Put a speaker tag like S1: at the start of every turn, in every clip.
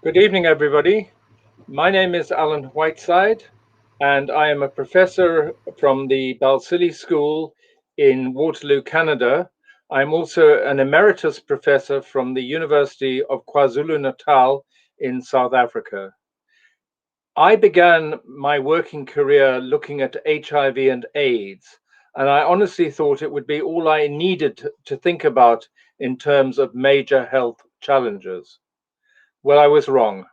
S1: Good evening, everybody. My name is Alan Whiteside, and I am a professor from the Balsillie School in Waterloo, Canada. I'm also an emeritus professor from the University of KwaZulu-Natal in South Africa. I began my working career looking at HIV and AIDS, and I honestly thought it would be all I needed to think about in terms of major health challenges. Well, I was wrong.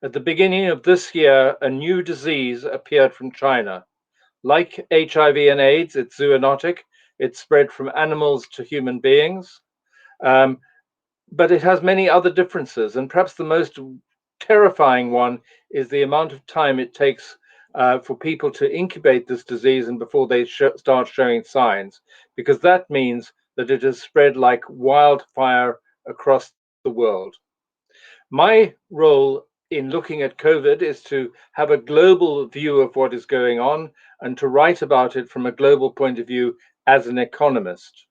S1: At the beginning of this year, a new disease appeared from China. Like HIV and AIDS, it's zoonotic. It's spread from animals to human beings. Um, but it has many other differences. And perhaps the most terrifying one is the amount of time it takes for people to incubate this disease and before they start showing signs, because that means that it has spread like wildfire across the world. My role in looking at COVID is to have a global view of what is going on and to write about it from a global point of view as an economist.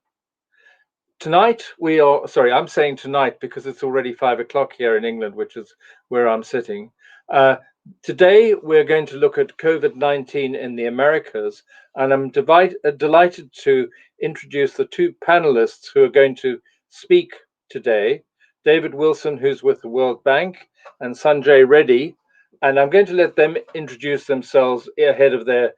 S1: Tonight, I'm saying tonight because it's already 5 o'clock here in England, which is where I'm sitting. Uh, Today, we're going to look at COVID-19 in the Americas, and I'm delighted to introduce the two panelists who are going to speak today. David Wilson, who's with the World Bank, and Sanjay Reddy. And I'm going to let them introduce themselves ahead of their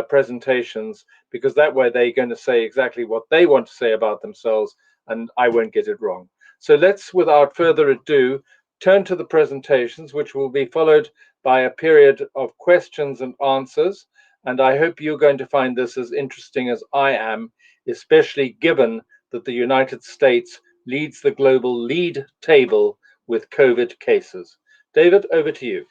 S1: presentations, because that way they're going to say exactly what they want to say about themselves, and I won't get it wrong. So let's, without further ado, turn to the presentations, which will be followed by a period of questions and answers. And I hope you're going to find this as interesting as I am, especially given that the United States leads the global lead table with COVID cases. David, over to you.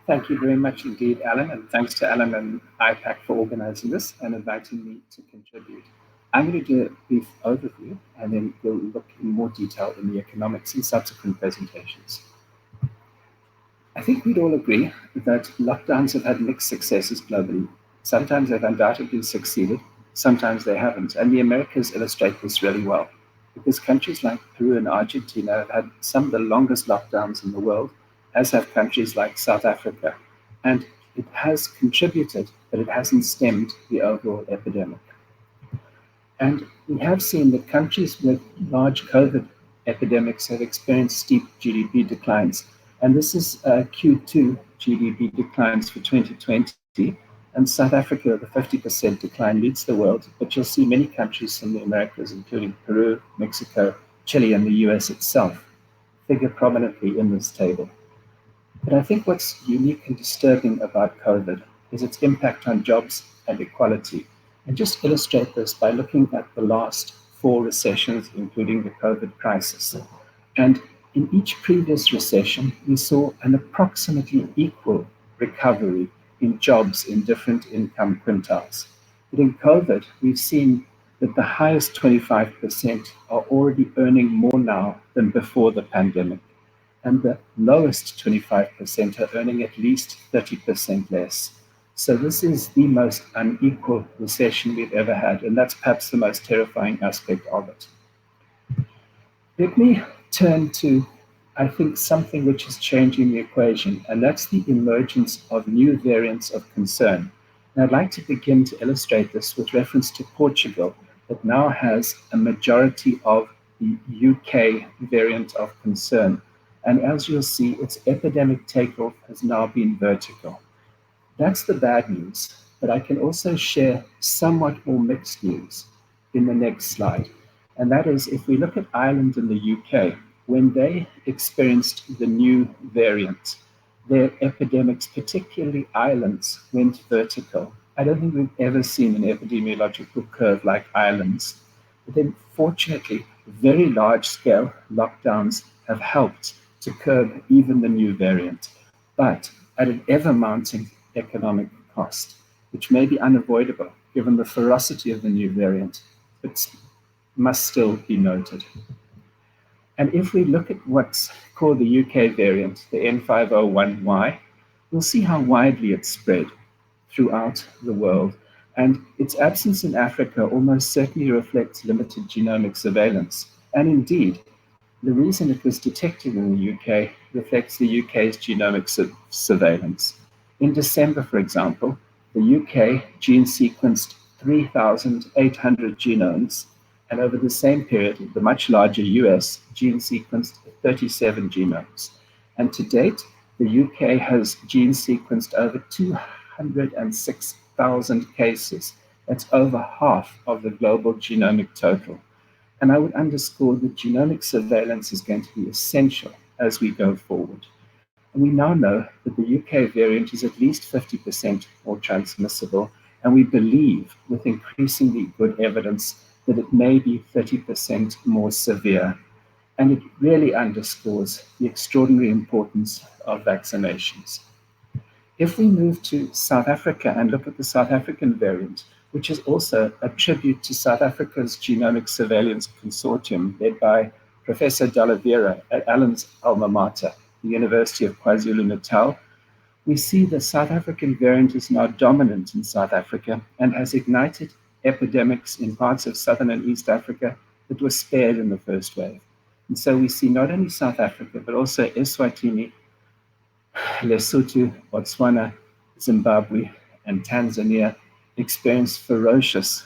S2: Thank you very much indeed, Alan, and thanks to Alan and IPAC for organizing this and inviting me to contribute. I'm going to do a brief overview, and then we'll look in more detail in the economics in subsequent presentations. I think we'd all agree that lockdowns have had mixed successes globally. Sometimes they've undoubtedly succeeded, sometimes they haven't, and the Americas illustrate this really well, because countries like Peru and Argentina have had some of the longest lockdowns in the world, as have countries like South Africa. And it has contributed, but it hasn't stemmed the overall epidemic. And we have seen that countries with large COVID epidemics have experienced steep GDP declines. And this is Q2 GDP declines for 2020. And South Africa, the 50% decline, leads the world. But you'll see many countries in the Americas, including Peru, Mexico, Chile, and the US itself, figure prominently in this table. But I think what's unique and disturbing about COVID is its impact on jobs and equality. And just illustrate this by looking at the last four recessions, including the COVID crisis. And in each previous recession, we saw an approximately equal recovery in jobs in different income quintiles. But in COVID, we've seen that the highest 25% are already earning more now than before the pandemic, and the lowest 25% are earning at least 30% less. So this is the most unequal recession we've ever had, and that's perhaps the most terrifying aspect of it. Let me turn to, I think, something which is changing the equation, and that's the emergence of new variants of concern. And I'd like to begin to illustrate this with reference to Portugal, that now has a majority of the UK variant of concern. And as you'll see, its epidemic takeoff has now been vertical. That's the bad news, but I can also share somewhat more mixed news in the next slide. And that is, if we look at Ireland and the UK, when they experienced the new variant, their epidemics, particularly Ireland's, went vertical. I don't think we've ever seen an epidemiological curve like Ireland's. But then, fortunately, very large-scale lockdowns have helped to curb even the new variant, but at an ever-mounting economic cost, which may be unavoidable given the ferocity of the new variant, but must still be noted. And if we look at what's called the UK variant, the N501Y, we'll see how widely it's spread throughout the world. And its absence in Africa almost certainly reflects limited genomic surveillance. And indeed, The reason it was detected in the UK reflects the UK's genomic surveillance. In December, for example, the UK gene sequenced 3,800 genomes, and over the same period, the much larger US gene sequenced 37 genomes. And to date, the UK has gene sequenced over 206,000 cases. That's over half of the global genomic total. And I would underscore that genomic surveillance is going to be essential as we go forward. And we now know that the UK variant is at least 50% more transmissible, and we believe, with increasingly good evidence, that it may be 30% more severe. And it really underscores the extraordinary importance of vaccinations. If we move to South Africa and look at the South African variant, which is also a tribute to South Africa's Genomic Surveillance Consortium, led by Professor De Oliveira at Alan's alma mater, the University of KwaZulu-Natal, we see the South African variant is now dominant in South Africa and has ignited epidemics in parts of Southern and East Africa that were spared in the first wave. And so we see not only South Africa, but also Eswatini, Lesotho, Botswana, Zimbabwe, and Tanzania experience ferocious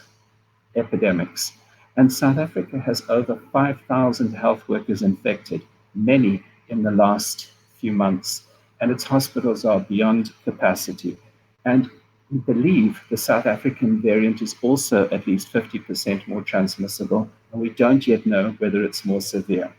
S2: epidemics. And South Africa has over 5,000 health workers infected, many in the last few months, and its hospitals are beyond capacity. And we believe the South African variant is also at least 50% more transmissible, and we don't yet know whether it's more severe.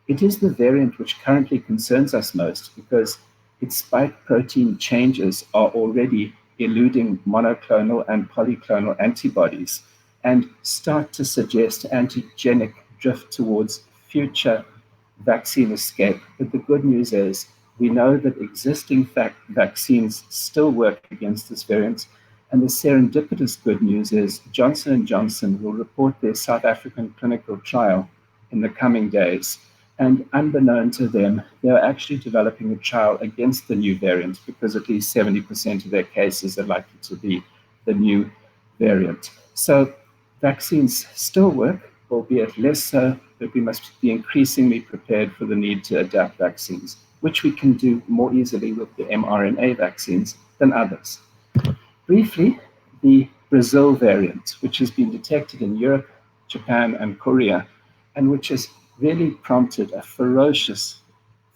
S2: It is the variant which currently concerns us most because its spike protein changes are already eluding monoclonal and polyclonal antibodies and start to suggest antigenic drift towards future vaccine escape. But the good news is we know that existing vaccines still work against this variant. And the serendipitous good news is Johnson & Johnson will report their South African clinical trial in the coming days. And unbeknown to them, they're actually developing a trial against the new variant because at least 70% of their cases are likely to be the new variant. So vaccines still work, albeit less so, but we must be increasingly prepared for the need to adapt vaccines, which we can do more easily with the mRNA vaccines than others. Briefly, the Brazil variant, which has been detected in Europe, Japan, and Korea, and which has really prompted a ferocious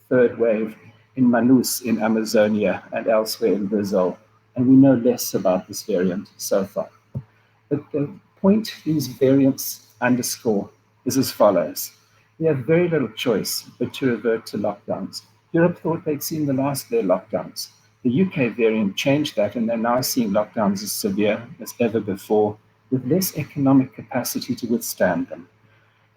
S2: third wave in Manaus in Amazonia and elsewhere in Brazil. And we know less about this variant so far. But the point these variants underscore is as follows. We have very little choice but to revert to lockdowns. Europe thought they'd seen the last of their lockdowns. The UK variant changed that, and they're now seeing lockdowns as severe as ever before, with less economic capacity to withstand them.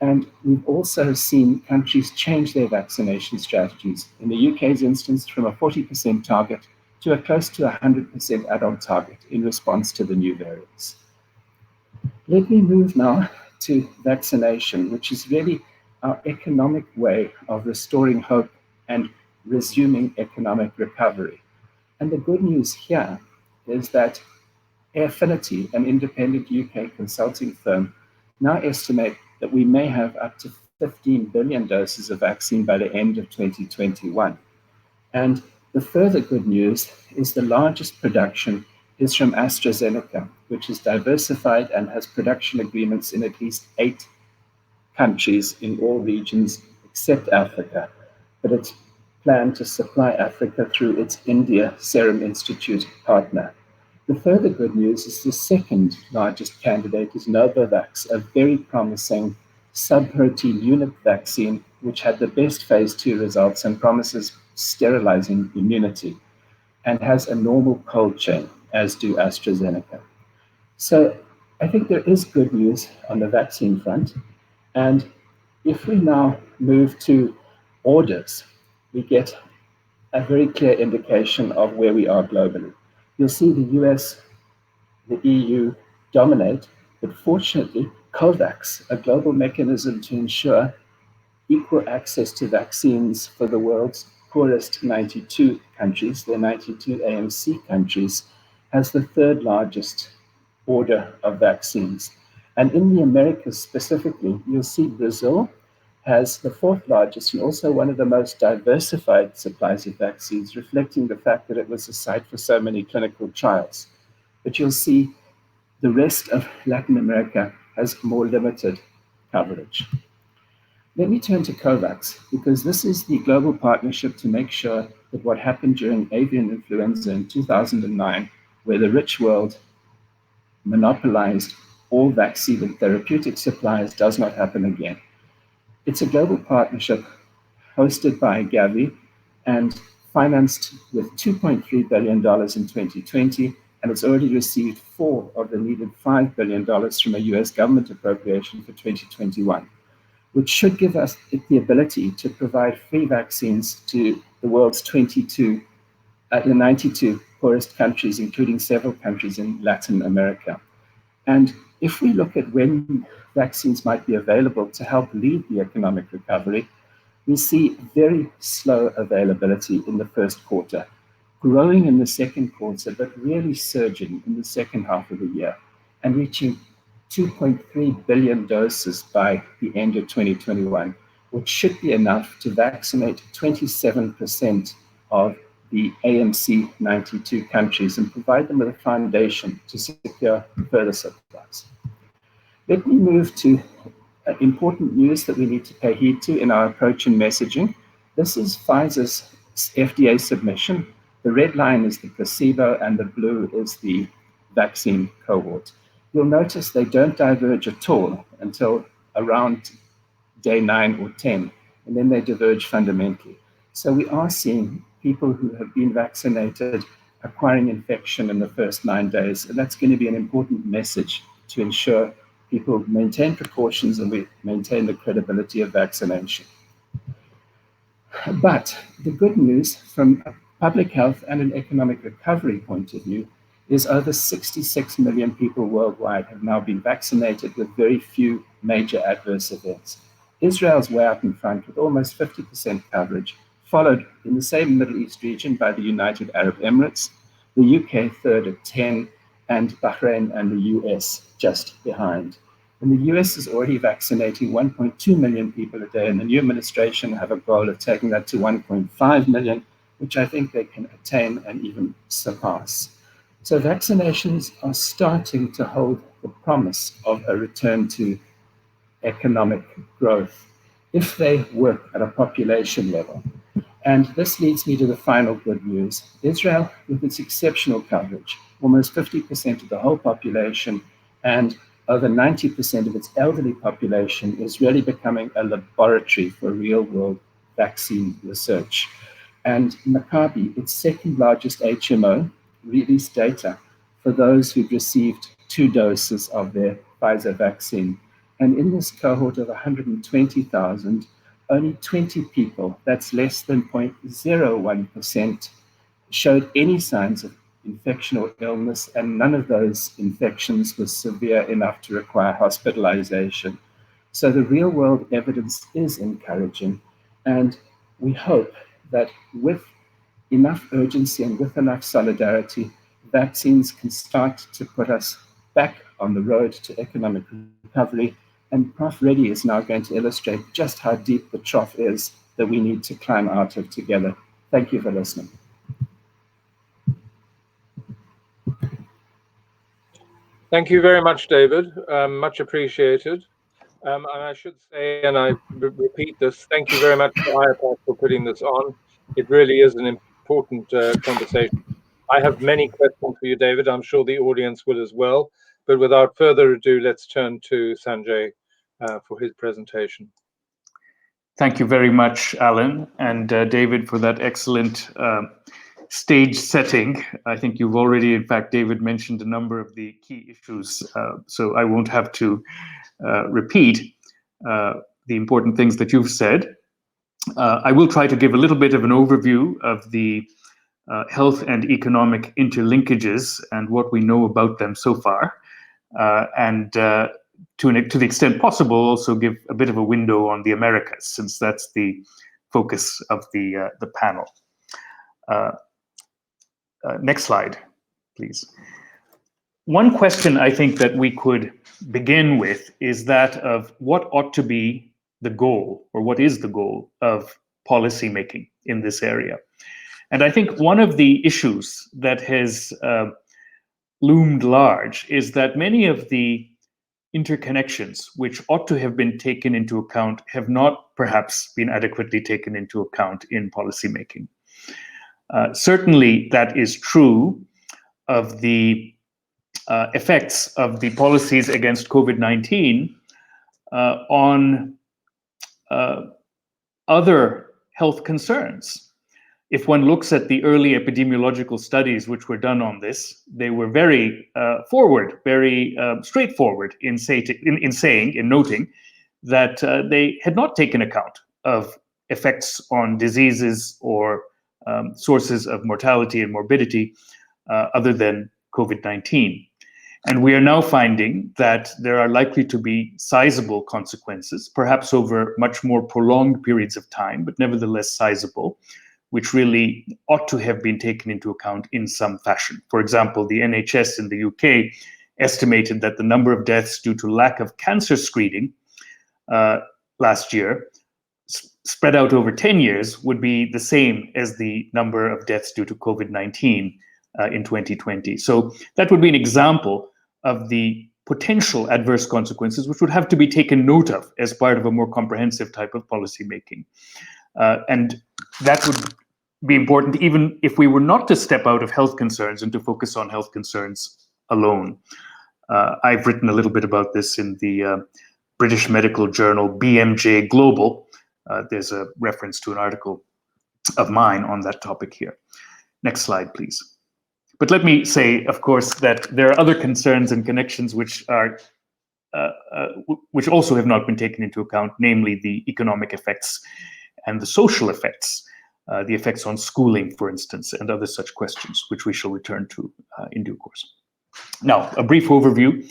S2: And we've also seen countries change their vaccination strategies. In the UK's instance, from a 40% target to a close to 100% adult target in response to the new variants. Let me move now to vaccination, which is really our economic way of restoring hope and resuming economic recovery. And the good news here is that Affinity, an independent UK consulting firm, now estimate that we may have up to 15 billion doses of vaccine by the end of 2021. And the further good news is the largest production is from AstraZeneca, which is diversified and has production agreements in at least 8 countries in all regions except Africa. But it's planned to supply Africa through its India Serum Institute partner. The further good news is the second largest candidate is Novavax, a very promising subprotein unit vaccine, which had the best phase 2 results and promises sterilizing immunity, and has a normal cold chain, as do AstraZeneca. So I think there is good news on the vaccine front. And if we now move to orders, we get a very clear indication of where we are globally. You'll see the US, the EU dominate, but fortunately, COVAX, a global mechanism to ensure equal access to vaccines for the world's poorest 92 countries, the 92 AMC countries, has the third largest order of vaccines. And in the Americas specifically, you'll see Brazil has the fourth largest and also one of the most diversified supplies of vaccines, reflecting the fact that it was a site for so many clinical trials. But you'll see the rest of Latin America has more limited coverage. Let me turn to COVAX, because this is the global partnership to make sure that what happened during avian influenza in 2009, where the rich world monopolized all vaccine and therapeutic supplies, does not happen again. It's a global partnership hosted by Gavi and financed with $2.3 billion in 2020, and it's already received 4 of the needed $5 billion from a US government appropriation for 2021, which should give us the ability to provide free vaccines to the world's the 92 poorest countries, including several countries in Latin America. And if we look at when vaccines might be available to help lead the economic recovery, we see very slow availability in the first quarter, growing in the second quarter, but really surging in the second half of the year and reaching 2.3 billion doses by the end of 2021, which should be enough to vaccinate 27% of the AMC 92 countries and provide them with a foundation to secure further supplies. Let me move to important news that we need to pay heed to in our approach and messaging. This is Pfizer's FDA submission. The red line is the placebo and the blue is the vaccine cohort. You'll notice they don't diverge at all until around day 9 or 10, and then they diverge fundamentally. So we are seeing people who have been vaccinated acquiring infection in the first 9 days, and that's going to be an important message to ensure people maintain precautions and we maintain the credibility of vaccination. But the good news from a public health and an economic recovery point of view is over 66 million people worldwide have now been vaccinated with very few major adverse events. Israel's way out in front with almost 50% coverage, followed in the same Middle East region by the United Arab Emirates, the UK third at 10, and Bahrain and the US just behind. And the US is already vaccinating 1.2 million people a day, and the new administration have a goal of taking that to 1.5 million, which I think they can attain and even surpass. So vaccinations are starting to hold the promise of a return to economic growth if they work at a population level. And this leads me to the final good news. Israel, with its exceptional coverage, almost 50% of the whole population and over 90% of its elderly population, is really becoming a laboratory for real-world vaccine research. And Maccabi, its second largest HMO, released data for those who'd received 2 doses of their Pfizer vaccine. And in this cohort of 120,000, only 20 people, that's less than 0.01%, showed any signs of infection or illness, and none of those infections was severe enough to require hospitalization. So the real-world evidence is encouraging, and we hope that with enough urgency and with enough solidarity, vaccines can start to put us back on the road to economic recovery. And Prof. Reddy is now going to illustrate just how deep the trough is that we need to climb out of together. Thank you for listening.
S1: Thank you very much, David. Much appreciated. And I should say, and I repeat this, thank you very much to IAPAC for putting this on. It really is an important conversation. I have many questions for you, David. I'm sure the audience will as well. But without further ado, let's turn to Sanjay for his presentation.
S3: Thank you very much, Alan, and David, for that excellent stage setting. I think you've already, in fact, David mentioned a number of the key issues, so I won't have to repeat the important things that you've said. I will try to give a little bit of an overview of the health and economic interlinkages and what we know about them so far, and to the extent possible, also give a bit of a window on the Americas, since that's the focus of the panel. Next slide, please. One question I think that we could begin with is that of what ought to be the goal, or what is the goal of policy making in this area? And I think one of the issues that has loomed large is that many of the interconnections which ought to have been taken into account have not perhaps been adequately taken into account in policymaking. Certainly, that is true of the effects of the policies against COVID-19 on other health concerns. If one looks at the early epidemiological studies which were done on this, they were very forward, very straightforward in noting that they had not taken account of effects on diseases or sources of mortality and morbidity other than COVID-19. And we are now finding that there are likely to be sizable consequences, perhaps over much more prolonged periods of time, but nevertheless sizable, which really ought to have been taken into account in some fashion. For example, the NHS in the UK estimated that the number of deaths due to lack of cancer screening last year, spread out over 10 years, would be the same as the number of deaths due to COVID-19 in 2020. So that would be an example of the potential adverse consequences, which would have to be taken note of as part of a more comprehensive type of policy making. And that would be important even if we were not to step out of health concerns and to focus on health concerns alone. I've written a little bit about this in the British medical journal BMJ Global. There's a reference to an article of mine on that topic here. Next slide, please. But let me say, of course, that there are other concerns and connections which also have not been taken into account, namely the economic effects and the social effects, the effects on schooling, for instance, and other such questions, which we shall return to in due course. Now, a brief overview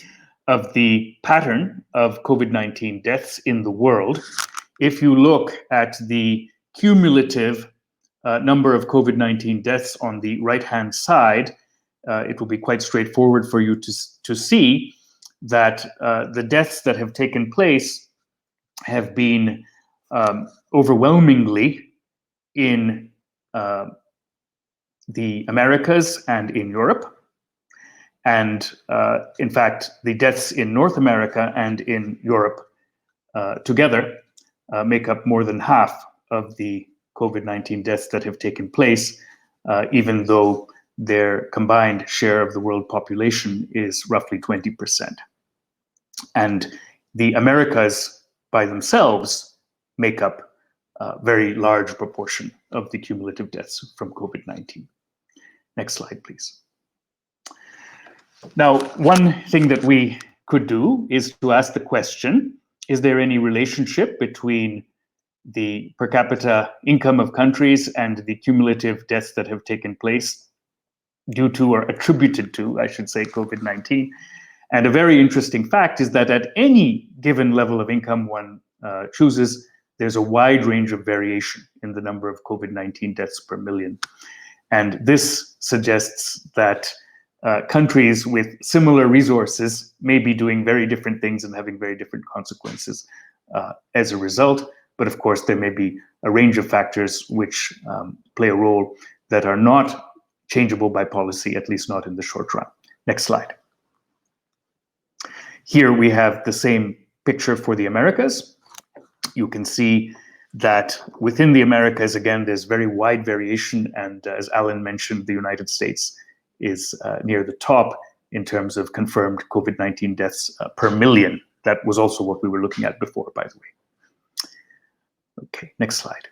S3: of the pattern of COVID-19 deaths in the world. If you look at the cumulative number of COVID-19 deaths on the right-hand side, it will be quite straightforward for you to see that the deaths that have taken place have been overwhelmingly in the Americas and in Europe. And in fact, the deaths in North America and in Europe together make up more than half of the COVID-19 deaths that have taken place, even though their combined share of the world population is roughly 20%. And the Americas by themselves make up a very large proportion of the cumulative deaths from COVID-19. Next slide, please. Now, one thing that we could do is to ask the question, is there any relationship between the per capita income of countries and the cumulative deaths that have taken place due to or attributed to, I should say, COVID-19? And a very interesting fact is that at any given level of income one chooses, there's a wide range of variation in the number of COVID-19 deaths per million. And this suggests that countries with similar resources may be doing very different things and having very different consequences as a result. But of course, there may be a range of factors which play a role that are not changeable by policy, at least not in the short run. Next slide. Here we have the same picture for the Americas. You can see that within the Americas, again, there's very wide variation. And as Alan mentioned, the United States is near the top in terms of confirmed COVID-19 deaths per million. That was also what we were looking at before, by the way. Okay, next slide.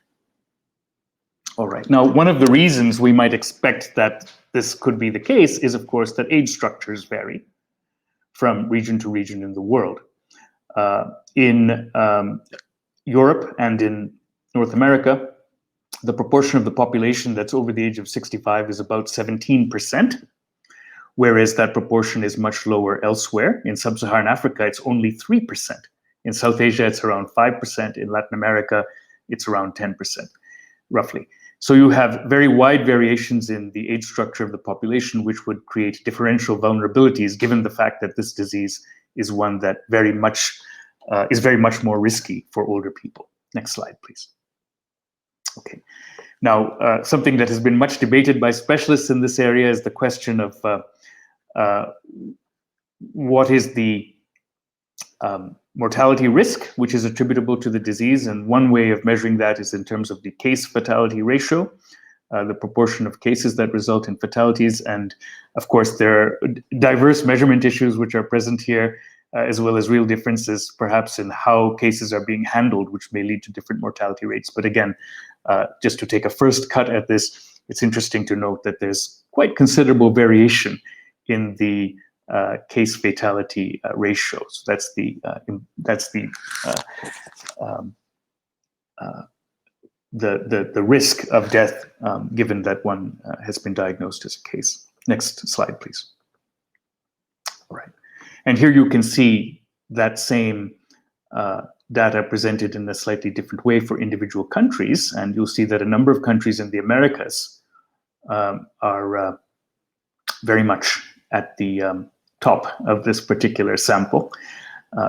S3: All right, now one of the reasons we might expect that this could be the case is, of course, that age structures vary from region to region in the world. In Europe and in North America, the proportion of the population that's over the age of 65 is about 17%, whereas that proportion is much lower elsewhere. In sub-Saharan Africa, it's only 3%. In South Asia, it's around 5%. In Latin America, it's around 10%, roughly. So you have very wide variations in the age structure of the population, which would create differential vulnerabilities, given the fact that this disease is one that very much is very much more risky for older people. Next slide, please. Okay. Now, something that has been much debated by specialists in this area is the question of what is the mortality risk, which is attributable to the disease. And one way of measuring that is in terms of the case fatality ratio, the proportion of cases that result in fatalities. And of course, there are diverse measurement issues which are present here, as well as real differences perhaps in how cases are being handled, which may lead to different mortality rates. But again, just to take a first cut at this, it's interesting to note that there's quite considerable variation in the case fatality ratios. That's the risk of death given that one has been diagnosed as a case. Next slide, please. All right, and here you can see that same data presented in a slightly different way for individual countries, and you'll see that a number of countries in the Americas are very much at the top of this particular sample.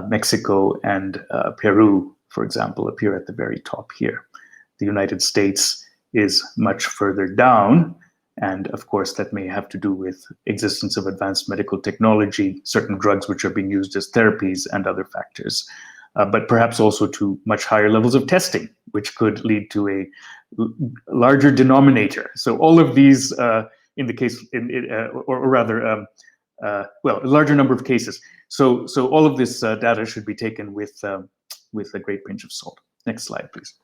S3: Mexico and Peru, for example, appear at the very top here. The United States is much further down, and of course that may have to do with existence of advanced medical technology, certain drugs which are being used as therapies, and other factors, but perhaps also to much higher levels of testing, which could lead to a larger denominator. So all of these, in the case, or rather, well, a larger number of cases. So all of this data should be taken with a great pinch of salt. Next slide, please.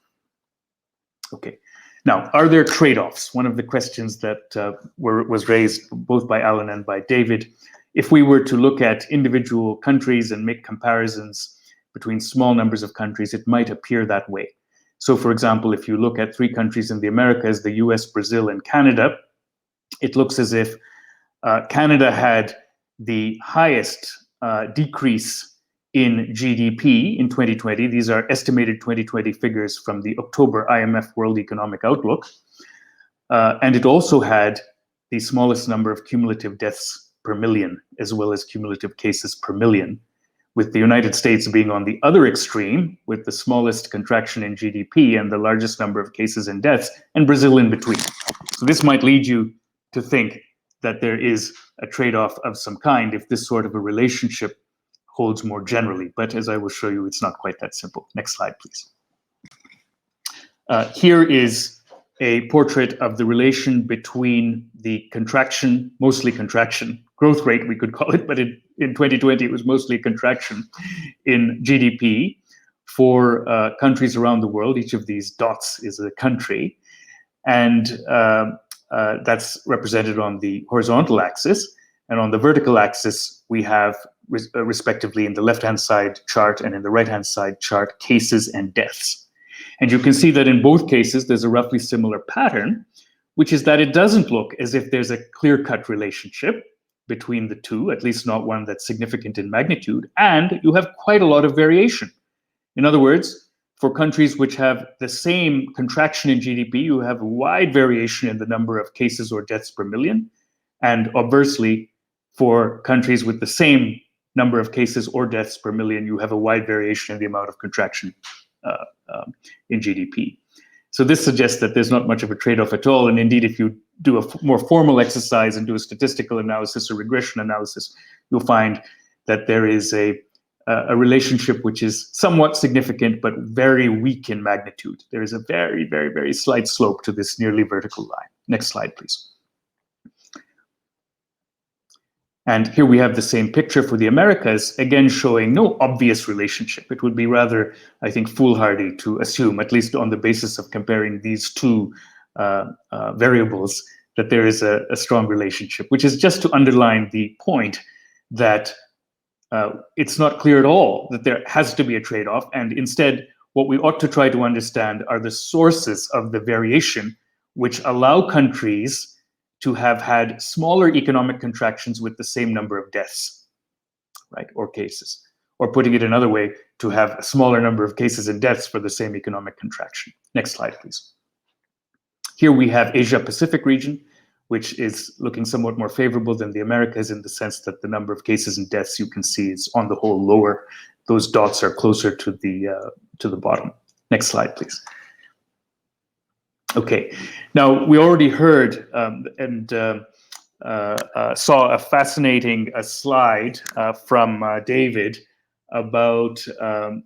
S3: Okay. Now, are there trade-offs? One of the questions that was raised both by Alan and by David. If we were to look at individual countries and make comparisons between small numbers of countries, it might appear that way. So, for example, if you look at 3 countries in the Americas, the US, Brazil, and Canada, it looks as if Canada had the highest decrease in GDP in 2020. These are estimated 2020 figures from the October IMF World Economic Outlook. And it also had the smallest number of cumulative deaths per million, as well as cumulative cases per million, with the United States being on the other extreme, with the smallest contraction in GDP and the largest number of cases and deaths, and Brazil in between. So this might lead you to think that there is a trade-off of some kind if this sort of a relationship holds more generally. But as I will show you, it's not quite that simple. Next slide, please. Here is a portrait of the relation between the contraction, mostly contraction, growth rate, we could call it, but in 2020, it was mostly a contraction in GDP for countries around the world. Each of these dots is a country. And that's represented on the horizontal axis. And on the vertical axis, we have, respectively, in the left-hand side chart and in the right-hand side chart, cases and deaths. And you can see that in both cases, there's a roughly similar pattern, which is that it doesn't look as if there's a clear-cut relationship between the two, at least not one that's significant in magnitude, and you have quite a lot of variation. In other words, for countries which have the same contraction in GDP, you have a wide variation in the number of cases or deaths per million, and obversely, for countries with the same number of cases or deaths per million, you have a wide variation in the amount of contraction in GDP. So this suggests that there's not much of a trade-off at all. And indeed, if you do a more formal exercise and do a statistical analysis or regression analysis, you'll find that there is a relationship which is somewhat significant, but very weak in magnitude. There is a very, very, very slight slope to this nearly vertical line. Next slide, please. And here we have the same picture for the Americas, again showing no obvious relationship. It would be rather, I think, foolhardy to assume, at least on the basis of comparing these two variables, that there is a strong relationship, which is just to underline the point that it's not clear at all that there has to be a trade-off. And instead, what we ought to try to understand are the sources of the variation which allow countries to have had smaller economic contractions with the same number of deaths, right, or cases. Or putting it another way, to have a smaller number of cases and deaths for the same economic contraction. Next slide, please. Here we have Asia-Pacific region, which is looking somewhat more favorable than the Americas in the sense that the number of cases and deaths you can see is on the whole lower those dots are closer to the bottom. Next slide, please. Okay, now we already heard and saw a fascinating slide from David about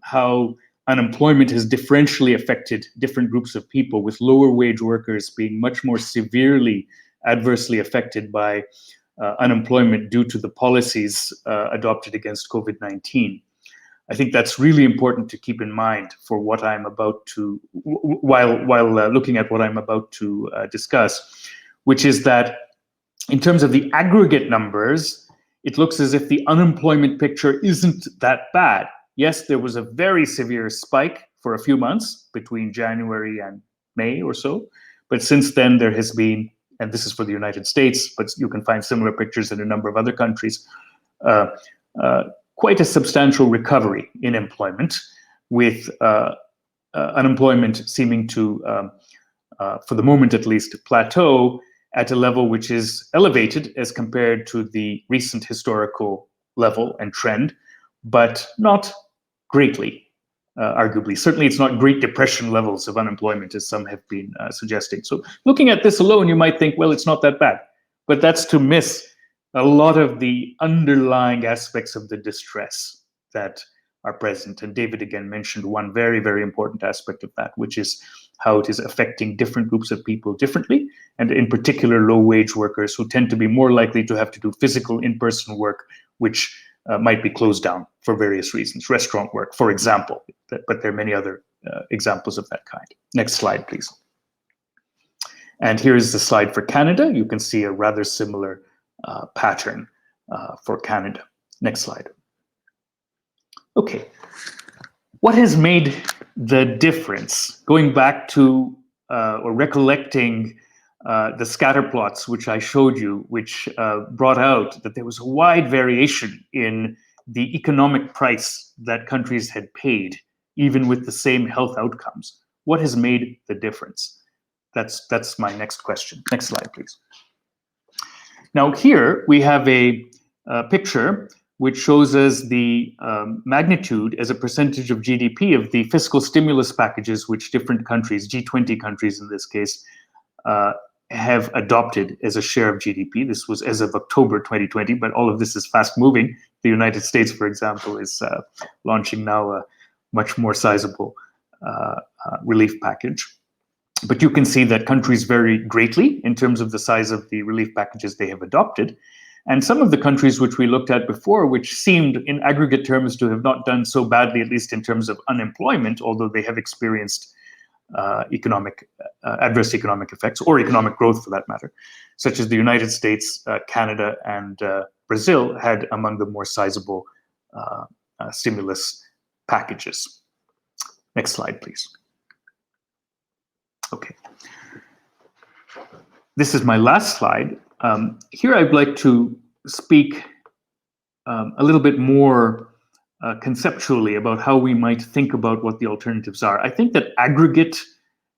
S3: how unemployment has differentially affected different groups of people, with lower wage workers being much more severely adversely affected by unemployment due to the policies adopted against COVID-19. I think that's really important to keep in mind for what I'm about to, while looking at what I'm about to discuss, which is that in terms of the aggregate numbers, it looks as if the unemployment picture isn't that bad. Yes, there was a very severe spike for a few months between January and May or so, but since then there has been, and this is for the United States, but you can find similar pictures in a number of other countries, quite a substantial recovery in employment, with unemployment seeming to, for the moment at least, plateau at a level which is elevated as compared to the recent historical level and trend, but not greatly, arguably. Certainly it's not Great Depression levels of unemployment, as some have been suggesting. So looking at this alone, you might think, well, it's not that bad. But that's to miss a lot of the underlying aspects of the distress that are present. And David again mentioned one very, very important aspect of that, which is how it is affecting different groups of people differently, and in particular low-wage workers, who tend to be more likely to have to do physical in-person work, which might be closed down for various reasons. Restaurant work, for example, but there are many other examples of that kind. Next slide, please. And here is the slide for Canada. You can see a rather similar pattern for Canada. Next slide. Okay, what has made the difference? Going back to or recollecting the scatter plots which I showed you, which brought out that there was a wide variation in the economic price that countries had paid, even with the same health outcomes. What has made the difference? That's my next question. Next slide, please. Now here we have a picture which shows us the magnitude as a percentage of GDP of the fiscal stimulus packages which different countries, G20 countries in this case, have adopted as a share of GDP. This was as of October 2020, but all of this is fast moving. The United States, for example, is launching now a much more sizable relief package. But you can see that countries vary greatly in terms of the size of the relief packages they have adopted. And some of the countries which we looked at before, which seemed in aggregate terms to have not done so badly, at least in terms of unemployment, although they have experienced adverse economic effects, or economic growth for that matter, such as the United States, Canada, and Brazil, had among the more sizable stimulus packages. Next slide, please. Okay. This is my last slide. Here I'd like to speak a little bit more conceptually about how we might think about what the alternatives are. I think that aggregate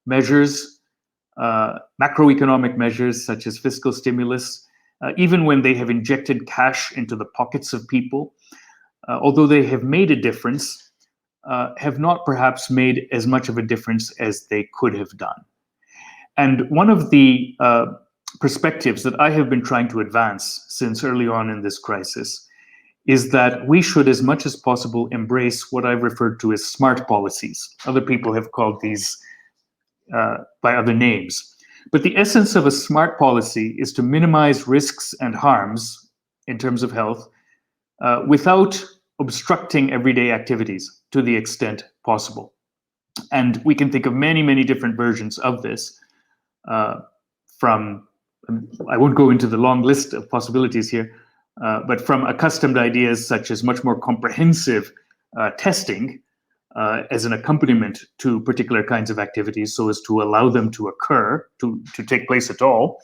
S3: measures, macroeconomic measures such as fiscal stimulus, even when they have injected cash into the pockets of people, although they have made a difference, have not perhaps made as much of a difference as they could have done. And one of the perspectives that I have been trying to advance since early on in this crisis is that we should, as much as possible, embrace what I've referred to as smart policies. Other people have called these by other names. But the essence of a smart policy is to minimize risks and harms in terms of health without obstructing everyday activities to the extent possible. And we can think of many, many different versions of this from, I won't go into the long list of possibilities here, but from accustomed ideas such as much more comprehensive testing as an accompaniment to particular kinds of activities so as to allow them to occur, to take place at all,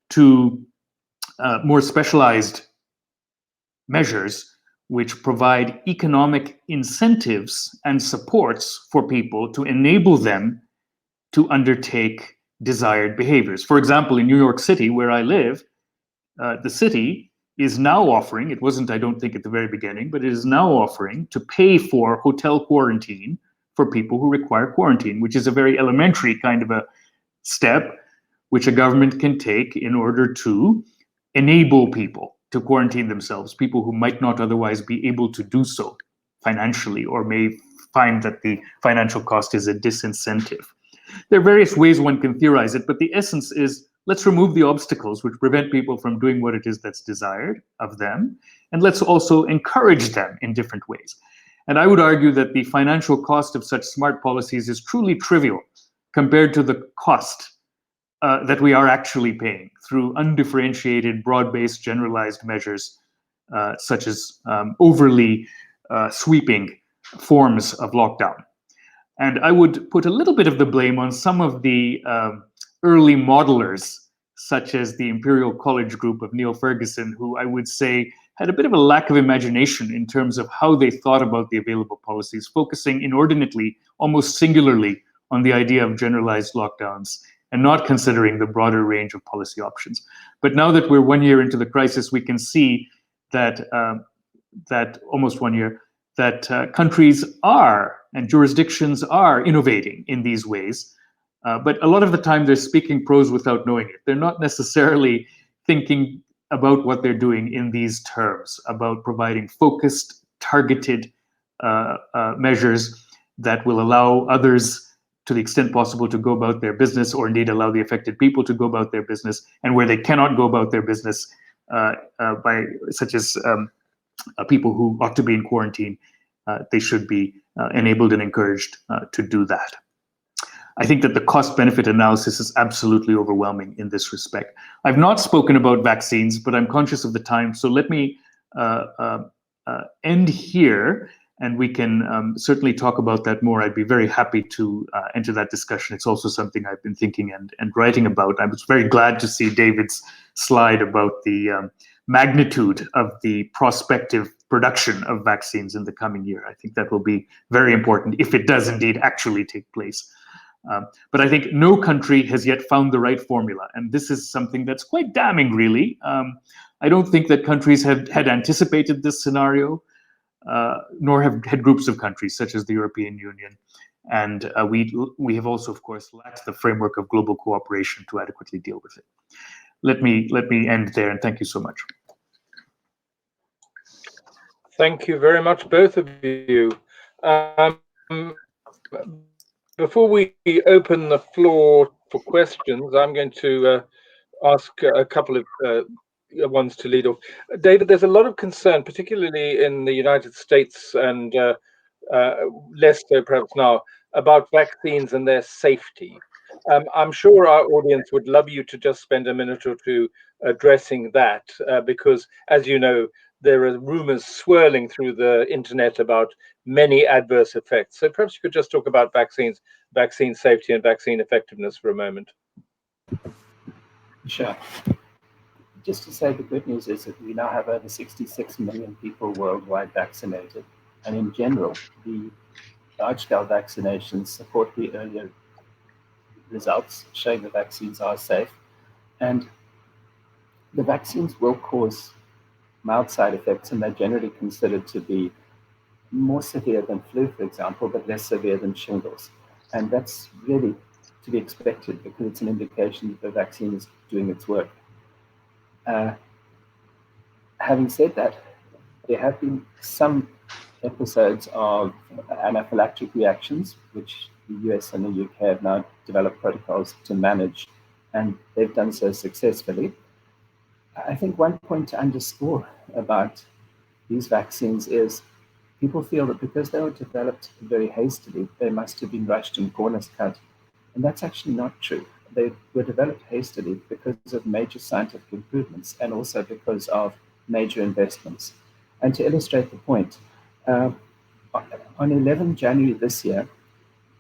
S3: to more specialized measures which provide economic incentives and supports for people to enable them to undertake desired behaviors. For example, in New York City, where I live, the city is now offering, it wasn't, I don't think, at the very beginning, but it is now offering to pay for hotel quarantine for people who require quarantine, which is a very elementary kind of a step which a government can take in order to enable people to quarantine themselves, people who might not otherwise be able to do so financially or may find that the financial cost is a disincentive. There are various ways one can theorize it, but the essence is let's remove the obstacles which prevent people from doing what it is that's desired of them, and let's also encourage them in different ways. And I would argue that the financial cost of such smart policies is truly trivial compared to the cost that we are actually paying through undifferentiated, broad-based, generalized measures, such as overly sweeping forms of lockdown. And I would put a little bit of the blame on some of the early modelers, such as the Imperial College Group of Neil Ferguson, who I would say had a bit of a lack of imagination in terms of how they thought about the available policies, focusing inordinately, almost singularly, on the idea of generalized lockdowns and not considering the broader range of policy options. But now that we're 1 year into the crisis, we can see that almost 1 year, that countries are and jurisdictions are innovating in these ways. But a lot of the time they're speaking prose without knowing it. They're not necessarily thinking about what they're doing in these terms, about providing focused, targeted measures that will allow others, to the extent possible, to go about their business, or indeed allow the affected people to go about their business. And where they cannot go about their business, by such as people who ought to be in quarantine, they should be enabled and encouraged to do that. I think that the cost-benefit analysis is absolutely overwhelming in this respect. I've not spoken about vaccines, but I'm conscious of the time, so let me end here, and we can certainly talk about that more. I'd be very happy to enter that discussion. It's also something I've been thinking and writing about. I was very glad to see David's slide about the magnitude of the prospective production of vaccines in the coming year. I think that will be very important if it does indeed actually take place. But I think no country has yet found the right formula, and this is something that's quite damning, really. I don't think that countries had anticipated this scenario, nor have had groups of countries such as the European Union. And we have also, of course, lacked the framework of global cooperation to adequately deal with it. Let me end there, and thank you so much.
S1: Thank you very much, both of you. Before we open the floor for questions, I'm going to ask a couple of ones to lead off. David, there's a lot of concern, particularly in the United States and less so perhaps now, about vaccines and their safety. I'm sure our audience would love you to just spend a minute or two addressing that, because, as you know, there are rumors swirling through the internet about many adverse effects. So perhaps you could just talk about vaccines, vaccine safety and vaccine effectiveness for a moment.
S2: Sure. Just to say, the good news is that we now have over 66 million people worldwide vaccinated. And in general, the large-scale vaccinations support the earlier results, showing the vaccines are safe. And the vaccines will cause mild side effects, and they're generally considered to be more severe than flu, for example, but less severe than shingles. And that's really to be expected because it's an indication that the vaccine is doing its work. Having said that, there have been some episodes of anaphylactic reactions, which the US and the UK have now developed protocols to manage, and they've done so successfully. I think one point to underscore about these vaccines is people feel that because they were developed very hastily, they must have been rushed and corners cut. And that's actually not true. They were developed hastily because of major scientific improvements and also because of major investments. And to illustrate the point, on 11 January this year,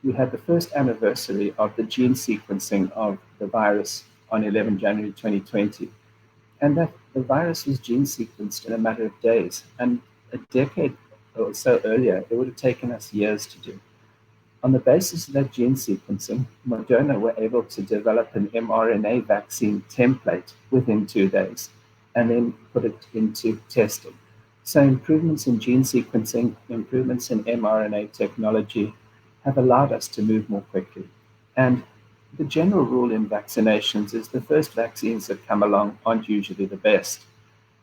S2: we had the first anniversary of the gene sequencing of the virus on 11 January 2020. And that the virus was gene sequenced in a matter of days. And a decade or so earlier, it would have taken us years to do. On the basis of that gene sequencing, Moderna were able to develop an mRNA vaccine template within 2 days. and then put it into testing. So improvements in gene sequencing, improvements in mRNA technology have allowed us to move more quickly. And the general rule in vaccinations is the first vaccines that come along aren't usually the best.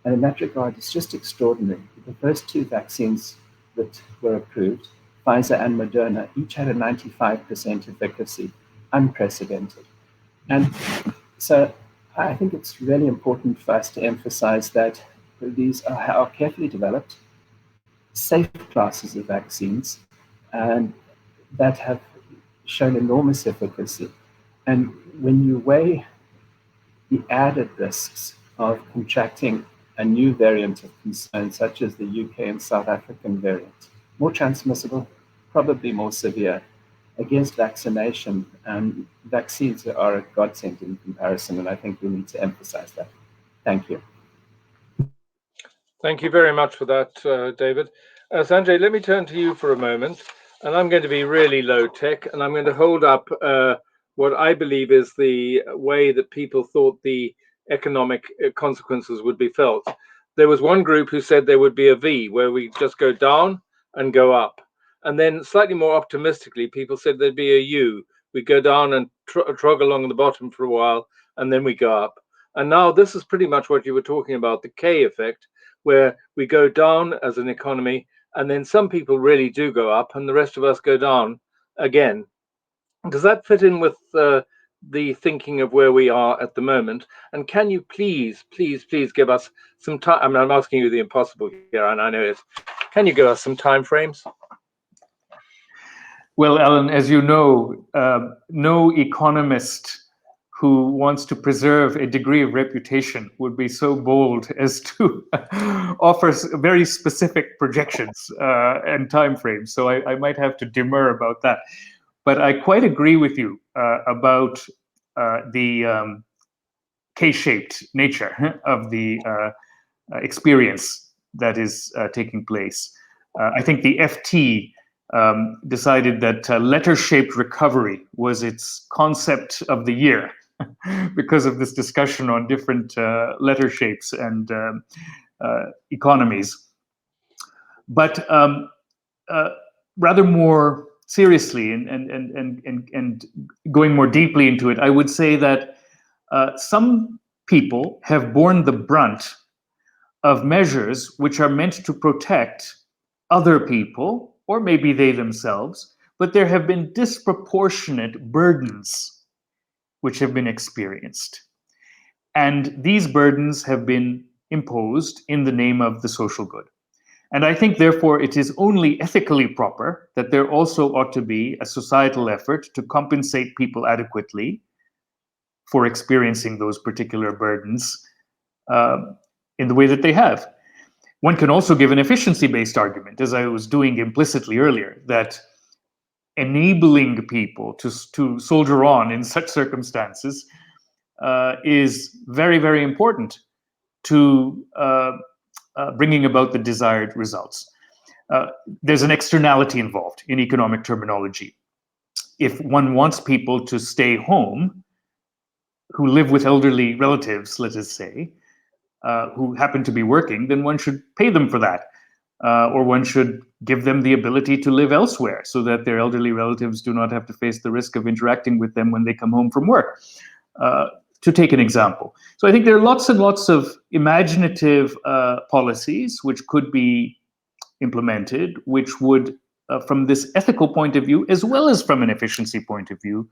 S2: And in that regard, it's just extraordinary. The first two vaccines that were approved, Pfizer and Moderna, each had a 95% efficacy, unprecedented. And so I think it's really important for us to emphasize that these are carefully developed, safe classes of vaccines, and that have shown enormous efficacy. And when you weigh the added risks of contracting a new variant of concern, such as the UK and South African variant, more transmissible, probably more severe, against vaccination, and vaccines are a godsend in comparison, and I think we need to emphasize that. Thank you.
S1: Thank you very much for that, David. Sanjay, let me turn to you for a moment, and I'm going to be really low tech, and I'm going to hold up what I believe is the way that people thought the economic consequences would be felt. There was one group who said there would be a V, where we just go down and go up. And then slightly more optimistically, people said there'd be a U. We go down and trog along the bottom for a while, and then we go up. And now this is pretty much what you were talking about, the K effect, where we go down as an economy, and then some people really do go up, and the rest of us go down again. Does that fit in with the thinking of where we are at the moment? And can you please give us some time? I mean, I'm asking you the impossible here, and I know it. Can you give us some time frames?
S3: Well, Alan, as you know, no economist who wants to preserve a degree of reputation would be so bold as to offer very specific projections and timeframes. So I might have to demur about that. But I quite agree with you about the K-shaped nature of the experience that is taking place. I think the FT decided that letter-shaped recovery was its concept of the year because of this discussion on different letter shapes and economies. But rather more seriously and going more deeply into it, I would say that some people have borne the brunt of measures which are meant to protect other people, or maybe they themselves, but there have been disproportionate burdens which have been experienced. And these burdens have been imposed in the name of the social good. And I think, therefore, it is only ethically proper that there also ought to be a societal effort to compensate people adequately for experiencing those particular burdens in the way that they have. One can also give an efficiency-based argument, as I was doing implicitly earlier, that enabling people to soldier on in such circumstances is very, very important to bringing about the desired results. There's an externality involved in economic terminology. If one wants people to stay home, who live with elderly relatives, let us say, who happen to be working, then one should pay them for that. Or one should give them the ability to live elsewhere so that their elderly relatives do not have to face the risk of interacting with them when they come home from work, to take an example. So I think there are lots and lots of imaginative policies which could be implemented, which would, from this ethical point of view, as well as from an efficiency point of view,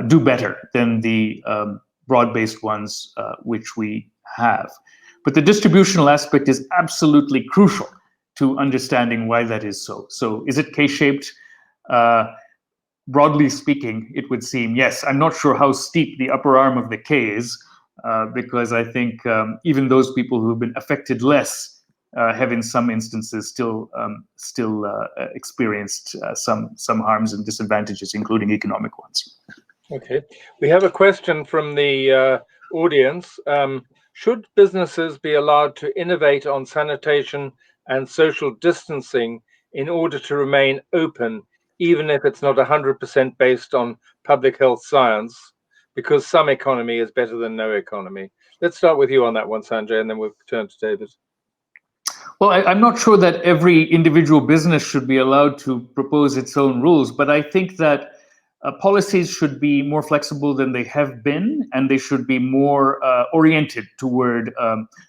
S3: do better than the broad-based ones which we have. But the distributional aspect is absolutely crucial to understanding why that is so. So is it K-shaped? Broadly speaking, it would seem, yes. I'm not sure how steep the upper arm of the K is, because I think even those people who have been affected less have in some instances still experienced some harms and disadvantages, including economic ones.
S1: Okay, we have a question from the audience. Should businesses be allowed to innovate on sanitation and social distancing in order to remain open, even if it's not 100% based on public health science? because some economy is better than no economy. Let's start with you on that one, Sanjay, and then we'll turn to David.
S3: Well, I'm not sure that every individual business should be allowed to propose its own rules, but I think that policies should be more flexible than they have been, and they should be more oriented toward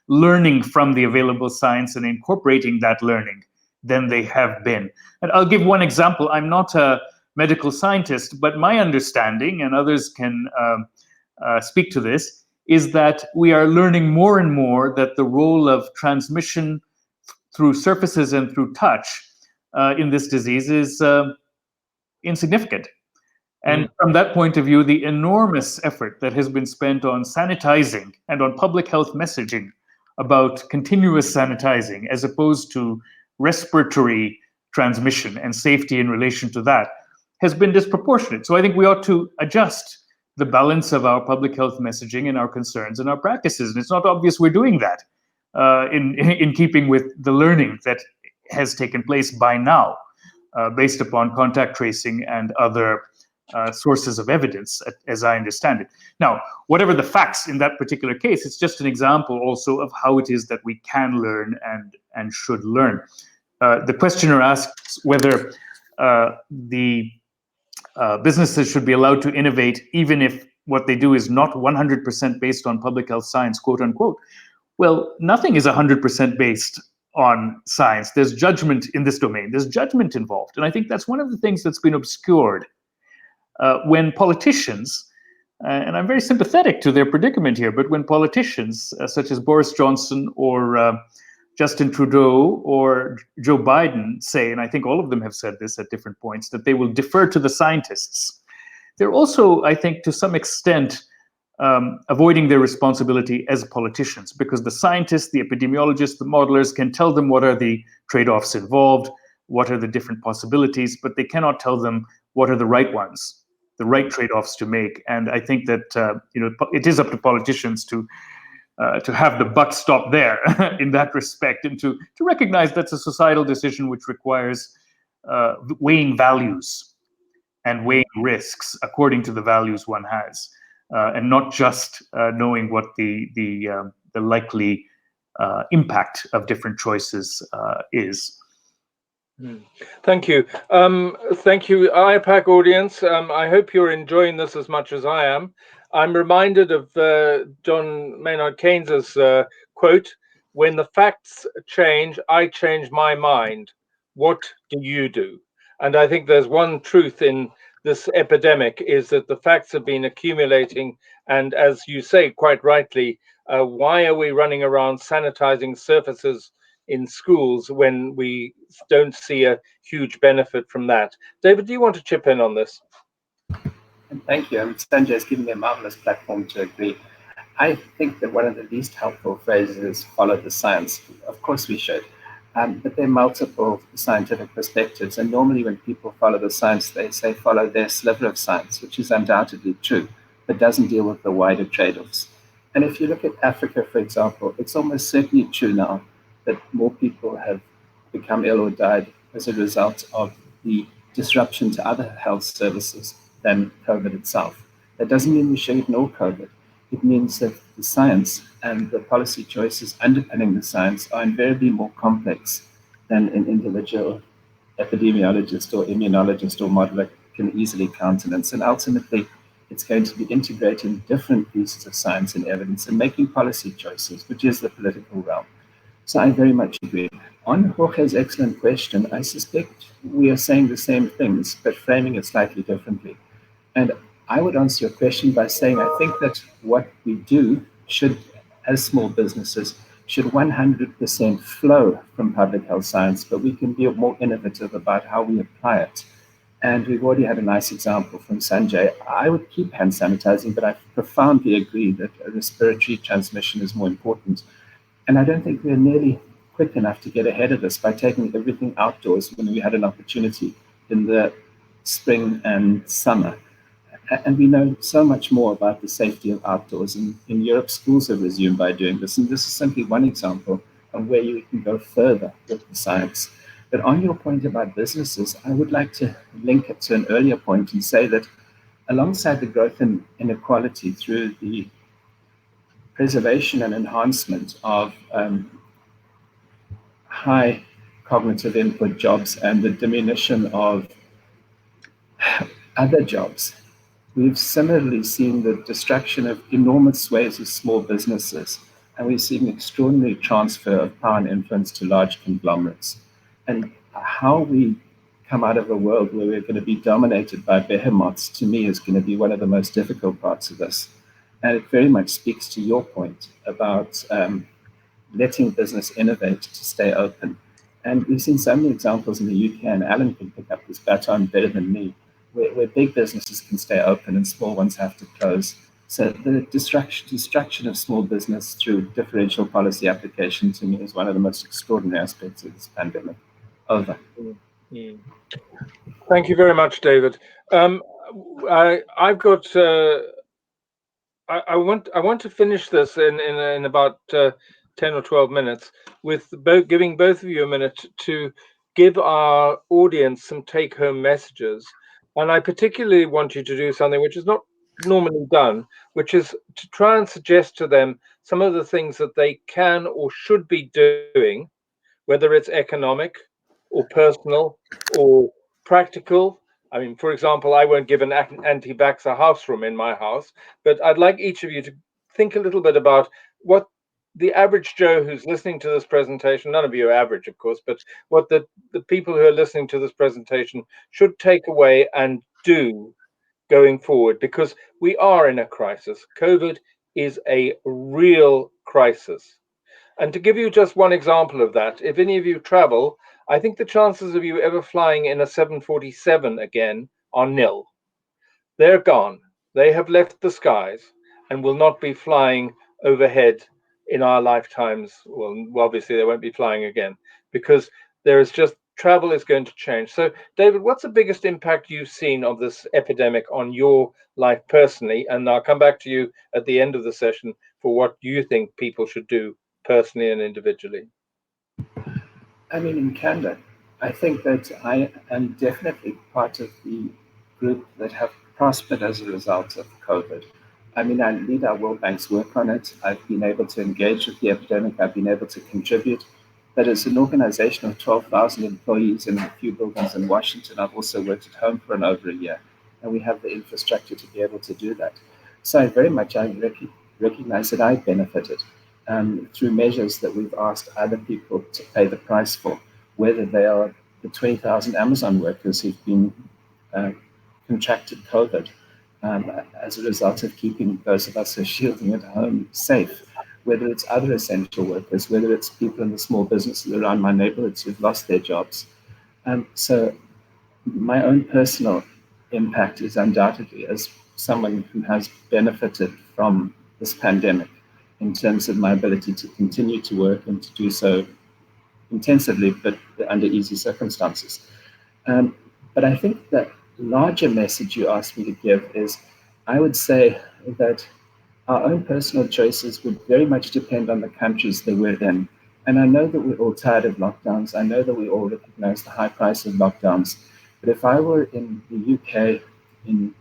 S3: learning from the available science and incorporating that learning than they have been. And I'll give one example. I'm not a medical scientist, but my understanding, and others can speak to this, is that we are learning more and more that the role of transmission through surfaces and through touch in this disease is insignificant. And from that point of view, the enormous effort that has been spent on sanitizing and on public health messaging about continuous sanitizing as opposed to respiratory transmission and safety in relation to that has been disproportionate. So I think we ought to adjust the balance of our public health messaging and our concerns and our practices. And it's not obvious we're doing that in keeping with the learning that has taken place by now, based upon contact tracing and other sources of evidence, as I understand it. Now, whatever the facts in that particular case, it's just an example also of how it is that we can learn and should learn. The questioner asks whether the businesses should be allowed to innovate even if what they do is not 100% based on public health science, quote unquote. Well, nothing is 100% based on science. There's judgment in this domain. There's judgment involved. And I think that's one of the things that's been obscured when politicians, and I'm very sympathetic to their predicament here, but when politicians such as Boris Johnson or Justin Trudeau or Joe Biden say, and I think all of them have said this at different points, that they will defer to the scientists, they're also, I think, to some extent, avoiding their responsibility as politicians, because the scientists, the epidemiologists, the modelers can tell them what are the trade-offs involved, what are the different possibilities, but they cannot tell them what are the right ones, the right trade-offs to make. And I think that it is up to politicians to have the buck stop there in that respect, and to recognize that's a societal decision which requires weighing values and weighing risks according to the values one has. And not just knowing what the likely impact of different choices is.
S1: Thank you. Thank you, IPAC audience. I hope you're enjoying this as much as I am. I'm reminded of John Maynard Keynes's quote, "When the facts change, I change my mind. What do you do?" And I think there's one truth in this epidemic, is that the facts have been accumulating. And as you say, quite rightly, why are we running around sanitizing surfaces in schools when we don't see a huge benefit from that? David, do you want to chip in on this?
S2: Thank you. Sanjay has given me a marvelous platform to agree. I think that one of the least helpful phrases is follow the science. Of course we should. But there are multiple scientific perspectives. And normally when people follow the science, they say follow their sliver of science, which is undoubtedly true, but doesn't deal with the wider trade-offs. And if you look at Africa, for example, it's almost certainly true now that more people have become ill or died as a result of the disruption to other health services than COVID itself. That doesn't mean we should ignore COVID. It means that the science and the policy choices underpinning the science are invariably more complex than an individual epidemiologist or immunologist or modeler can easily countenance. And ultimately, it's going to be integrating different pieces of science and evidence and making policy choices, which is the political realm. So I very much agree. On Jorge's excellent question, I suspect we are saying the same things, but framing it slightly differently. And I would answer your question by saying I think that what we do should, as small businesses, should 100% flow from public health science, but we can be more innovative about how we apply it. And we've already had a nice example from Sanjay. I would keep hand sanitizing, but I profoundly agree that respiratory transmission is more important. And I don't think we're nearly quick enough to get ahead of this by taking everything outdoors when we had an opportunity in the spring and summer. And we know so much more about the safety of outdoors. In Europe, schools have resumed by doing this. And this is simply one example of where you can go further with the science. But on your point about businesses, I would like to link it to an earlier point and say that alongside the growth in inequality through the preservation and enhancement of high cognitive input jobs and the diminution of other jobs. We've similarly seen the destruction of enormous swathes of small businesses, and we've seen an extraordinary transfer of power and influence to large conglomerates. And how we come out of a world where we're going to be dominated by behemoths, to me, is going to be one of the most difficult parts of this. And it very much speaks to your point about letting business innovate to stay open. And we've seen so many examples in the UK, and Alan can pick up this baton better than me, where big businesses can stay open and small ones have to close. So the destruction of small business through differential policy application, to me, is one of the most extraordinary aspects of this pandemic. Over.
S1: Mm. Thank you very much, David. I've got. I want to finish this in about 10 or 12 minutes, with giving both of you a minute to give our audience some take-home messages. And I particularly want you to do something which is not normally done, which is to try and suggest to them some of the things that they can or should be doing, whether it's economic or personal or practical. I mean, for example, I won't give an anti-vaxxer house room in my house, but I'd like each of you to think a little bit about what the average Joe who's listening to this presentation, none of you are average, of course, but what the people who are listening to this presentation should take away and do going forward, because we are in a crisis. COVID is a real crisis. And to give you just one example of that, if any of you travel, I think the chances of you ever flying in a 747 again are nil. They're gone. They have left the skies and will not be flying overhead in our lifetimes. Well, obviously they won't be flying again, because there is just travel is going to change. So, David, what's the biggest impact you've seen of this epidemic on your life personally? And I'll come back to you at the end of the session for what you think people should do personally and individually.
S2: I mean, in Canada, I think that I am definitely part of the group that have prospered as a result of COVID. I mean, I lead our World Bank's work on it. I've been able to engage with the epidemic. I've been able to contribute. But as an organization of 12,000 employees in a few buildings in Washington, I've also worked at home for over a year. And we have the infrastructure to be able to do that. So I very much recognize that I benefited through measures that we've asked other people to pay the price for, whether they are the 20,000 Amazon workers who've been contracted COVID as a result of keeping those of us who are shielding at home safe, whether it's other essential workers, whether it's people in the small businesses around my neighborhoods who've lost their jobs. So my own personal impact is undoubtedly, as someone who has benefited from this pandemic, in terms of my ability to continue to work and to do so intensively, but under easy circumstances. But I think the larger message you asked me to give is, I would say that our own personal choices would very much depend on the countries that we're in. And I know that we're all tired of lockdowns. I know that we all recognize the high price of lockdowns. But if I were in the UK, in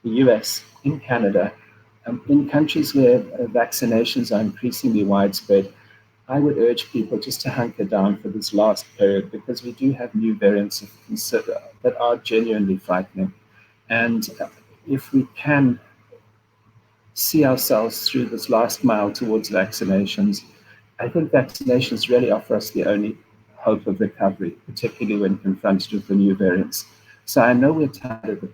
S2: the US, in Canada, in countries where vaccinations are increasingly widespread, I would urge people just to hunker down for this last period, because we do have new variants that are genuinely frightening. And if we can see ourselves through this last mile towards vaccinations, I think vaccinations really offer us the only hope of recovery, particularly when confronted with the new variants. So I know we're tired of the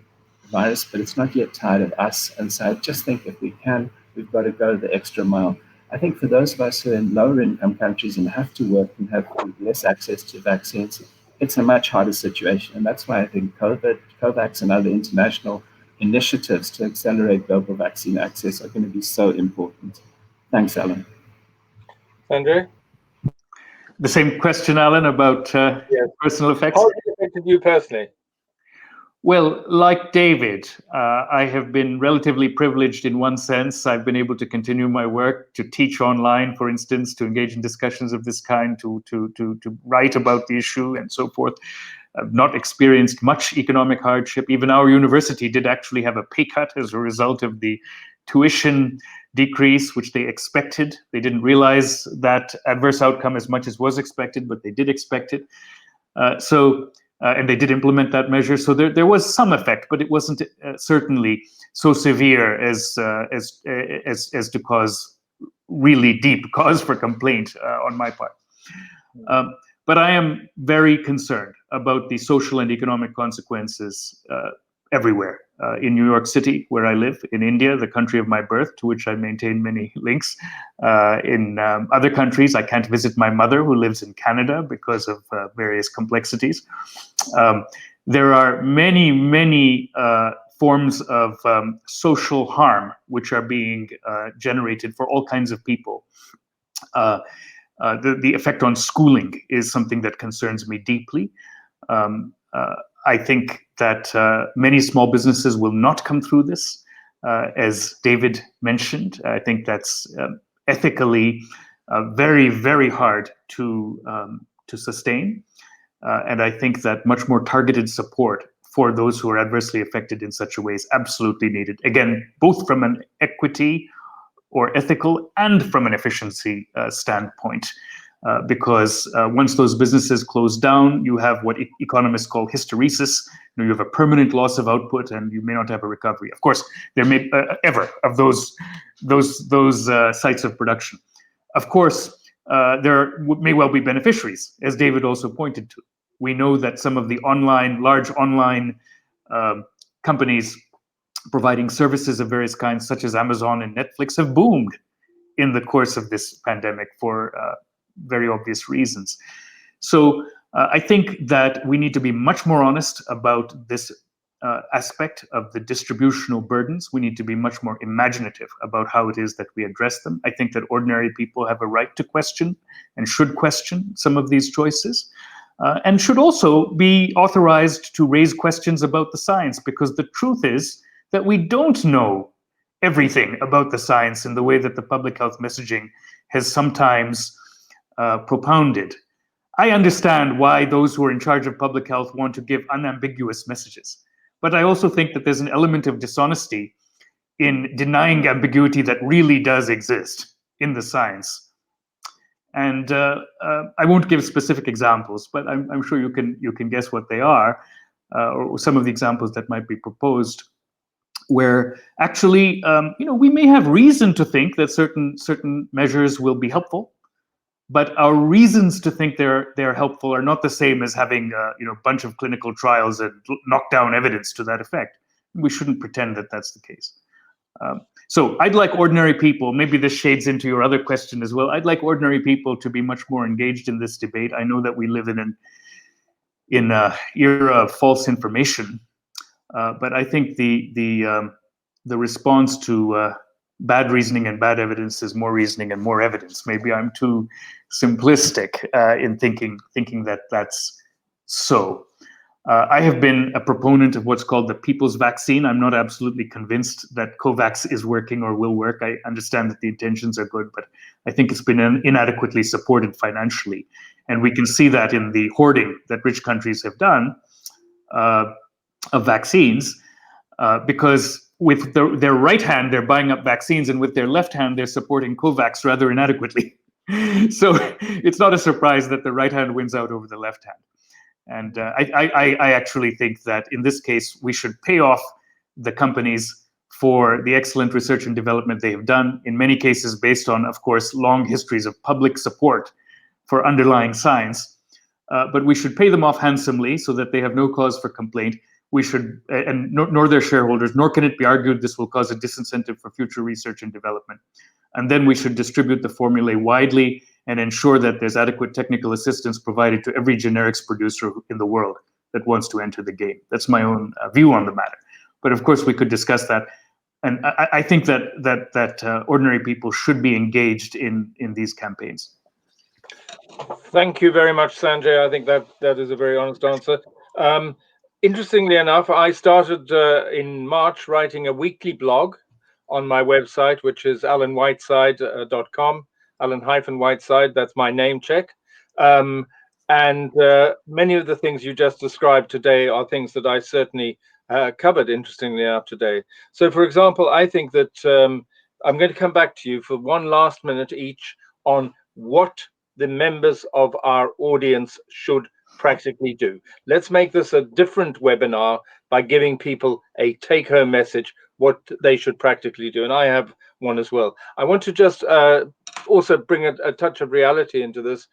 S2: virus, but it's not yet tired of us. And so I just think if we can, we've got to go the extra mile. I think for those of us who are in lower income countries and have to work and have less access to vaccines, it's a much harder situation. And that's why I think COVAX and other international initiatives to accelerate global vaccine access are going to be so important. Thanks, Alan.
S1: Sanjay?
S3: The same question, Alan, about
S1: Yes.
S3: personal effects.
S1: How has it affected you personally?
S3: Well, like David, I have been relatively privileged in one sense. I've been able to continue my work, to teach online, for instance, to engage in discussions of this kind, to write about the issue and so forth. not experienced much economic hardship. Even our university did actually have a pay cut as a result of the tuition decrease, which they expected. They didn't realize that adverse outcome as much as was expected, but they did expect it. And they did implement that measure. So there was some effect, but it wasn't certainly so severe as to cause really deep cause for complaint on my part. But I am very concerned about the social and economic consequences everywhere. In New York City, where I live, in India, the country of my birth, to which I maintain many links. In other countries, I can't visit my mother, who lives in Canada, because of various complexities. There are many, many forms of social harm which are being generated for all kinds of people. The effect on schooling is something that concerns me deeply. I think that many small businesses will not come through this, as David mentioned. I think that's ethically very, very hard to sustain. And I think that much more targeted support for those who are adversely affected in such a way is absolutely needed. Again, both from an equity or ethical and from an efficiency standpoint. Because once those businesses close down, you have what economists call hysteresis. You have a permanent loss of output, and you may not have a recovery. Of course, there may ever of those sites of production. Of course, there may well be beneficiaries, as David also pointed to. We know that some of the large online companies providing services of various kinds, such as Amazon and Netflix, have boomed in the course of this pandemic for very obvious reasons. So I think that we need to be much more honest about this aspect of the distributional burdens. We need to be much more imaginative about how it is that we address them. I think that ordinary people have a right to question and should question some of these choices, and should also be authorized to raise questions about the science, because the truth is that we don't know everything about the science in the way that the public health messaging has sometimes propounded. I understand why those who are in charge of public health want to give unambiguous messages, but I also think that there's an element of dishonesty in denying ambiguity that really does exist in the science. And I won't give specific examples, but I'm sure you can guess what they are, or some of the examples that might be proposed, where actually, we may have reason to think that certain measures will be helpful, but our reasons to think they're helpful are not the same as having a bunch of clinical trials and knockdown evidence to that effect. We shouldn't pretend that that's the case. So I'd like ordinary people, maybe this shades into your other question as well, I'd like ordinary people to be much more engaged in this debate. I know that we live in an era of false information, but I think the response to bad reasoning and bad evidence is more reasoning and more evidence. Maybe I'm too simplistic in thinking that that's so. I have been a proponent of what's called the people's vaccine. I'm not absolutely convinced that COVAX is working or will work. I understand that the intentions are good, but I think it's been inadequately supported financially. And we can see that in the hoarding that rich countries have done of vaccines, because with their right hand, they're buying up vaccines, and with their left hand, they're supporting COVAX rather inadequately. So it's not a surprise that the right hand wins out over the left hand. And I actually think that in this case, we should pay off the companies for the excellent research and development they have done, in many cases based on, of course, long histories of public support for underlying science. But we should pay them off handsomely so that they have no cause for complaint. We should, and nor their shareholders, nor can it be argued this will cause a disincentive for future research and development. And then we should distribute the formulae widely and ensure that there's adequate technical assistance provided to every generics producer in the world that wants to enter the game. That's my own view on the matter. But of course, we could discuss that. And I think that ordinary people should be engaged in these campaigns.
S1: Thank you very much, Sanjay. I think that is a very honest answer. Interestingly enough, I started in March writing a weekly blog on my website, which is alanwhiteside.com. Alan-Whiteside, that's my name check. And many of the things you just described today are things that I certainly covered, interestingly enough, today. So, for example, I think that I'm going to come back to you for one last minute each on what the members of our audience should practically do. Let's make this a different webinar by giving people a take-home message, what they should practically do. And I have one as well. I want to just also bring a touch of reality into this.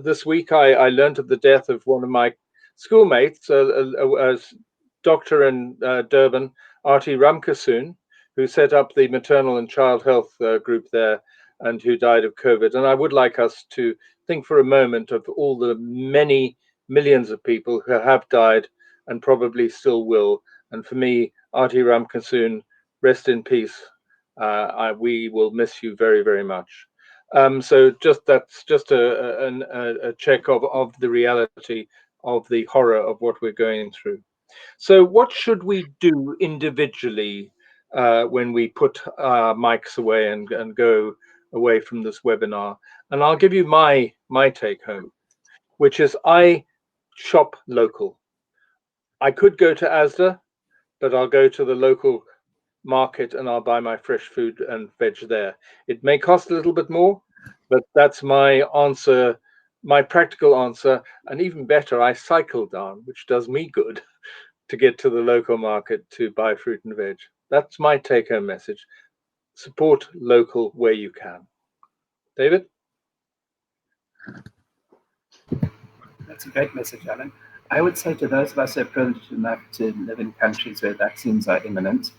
S1: This week, I learned of the death of one of my schoolmates, a doctor in Durban, Artie Ramkasoon, who set up the maternal and child health group there and who died of COVID. And I would like us to think for a moment of all the many millions of people who have died and probably still will. And for me, Artie Ramkasoon, rest in peace. We will miss you very, very much. So that's just a check of the reality of the horror of what we're going through. So what should we do individually when we put our mics away and go away from this webinar? And I'll give you my take home, which is I shop local. I could go to Asda, but I'll go to the local market and I'll buy my fresh food and veg there. It may cost a little bit more, but that's my answer, my practical answer. And even better, I cycle down, which does me good to get to the local market to buy fruit and veg. That's my take-home message. Support local where you can. David?
S2: That's a great message, Alan. I would say to those of us who are privileged enough to live in countries where vaccines are imminent,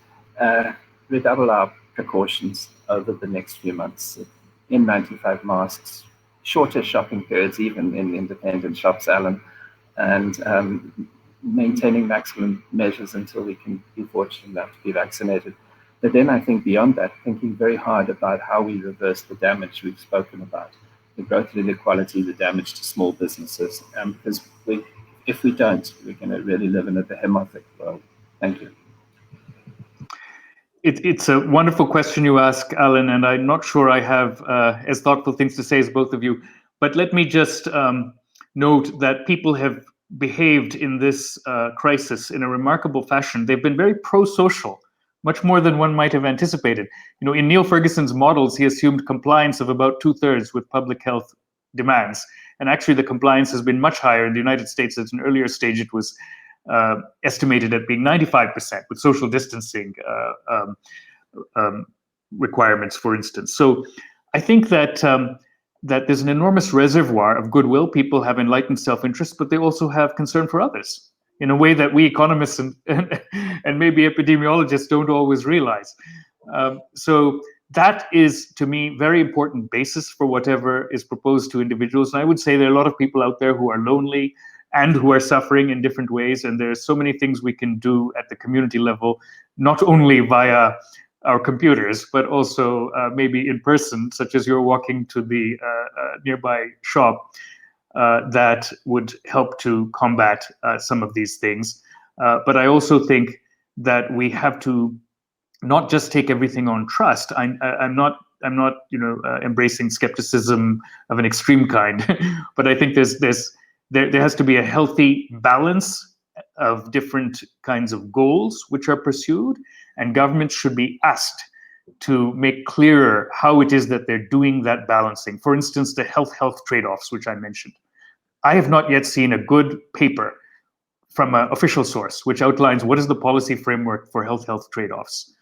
S2: redouble our precautions over the next few months. N95 masks, shorter shopping periods, even in independent shops, Alan, and maintaining maximum measures until we can be fortunate enough to be vaccinated. But then I think beyond that, thinking very hard about how we reverse the damage we've spoken about, the growth of inequality, the damage to small businesses, because if we don't, we're going to really live in a behemoth world. Thank you.
S3: It's a wonderful question you ask, Alan, and I'm not sure I have as thoughtful things to say as both of you. But let me just note that people have behaved in this crisis in a remarkable fashion. They've been very pro-social, much more than one might have anticipated. You know, in Neil Ferguson's models, he assumed compliance of about 2/3 with public health demands. And actually, the compliance has been much higher in the United States. At an earlier stage, it was estimated at being 95% with social distancing requirements, for instance. So I think that that there's an enormous reservoir of goodwill. People have enlightened self-interest, but they also have concern for others in a way that we economists and maybe epidemiologists don't always realize. So that is, to me, very important basis for whatever is proposed to individuals. And I would say there are a lot of people out there who are lonely and who are suffering in different ways. And there are so many things we can do at the community level, not only via our computers, but also maybe in person, such as you're walking to the nearby shop, that would help to combat some of these things. But I also think that we have to not just take everything on trust. I'm not embracing skepticism of an extreme kind, but I think there has to be a healthy balance of different kinds of goals which are pursued, and governments should be asked to make clearer how it is that they're doing that balancing. For instance, the health trade-offs, which I mentioned. I have not yet seen a good paper from an official source which outlines what is the policy framework for health trade-offs.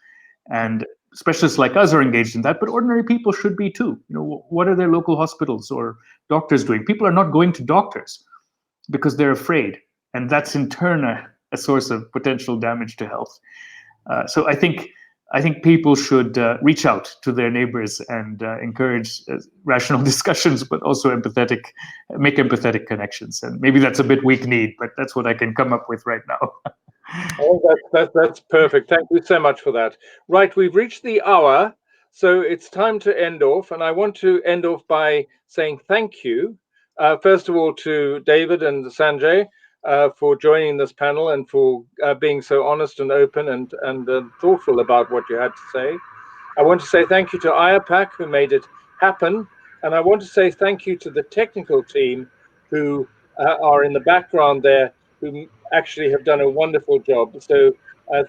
S3: And specialists like us are engaged in that, but ordinary people should be too. You know, what are their local hospitals or doctors doing? People are not going to doctors because they're afraid, and that's in turn a source of potential damage to health. So I think people should reach out to their neighbors and encourage rational discussions, but also make empathetic connections. And maybe that's a bit weak-kneed, but that's what I can come up with right now.
S1: Oh, that's perfect. Thank you so much for that. Right, we've reached the hour, so it's time to end off. And I want to end off by saying thank you, first of all, to David and Sanjay for joining this panel and for being so honest and open and thoughtful about what you had to say. I want to say thank you to IAPAC, who made it happen. And I want to say thank you to the technical team who are in the background there, who actually have done a wonderful job. So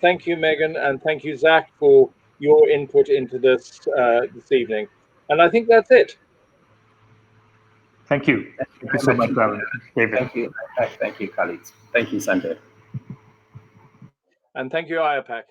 S1: thank you, Megan, and thank you, Zach, for your input into this this evening. And I think that's it.
S3: Thank you. Thank you so much, Alan. David.
S2: Thank you. Thank you, colleagues. Thank you, Sanjay.
S1: And thank you, IAPAC.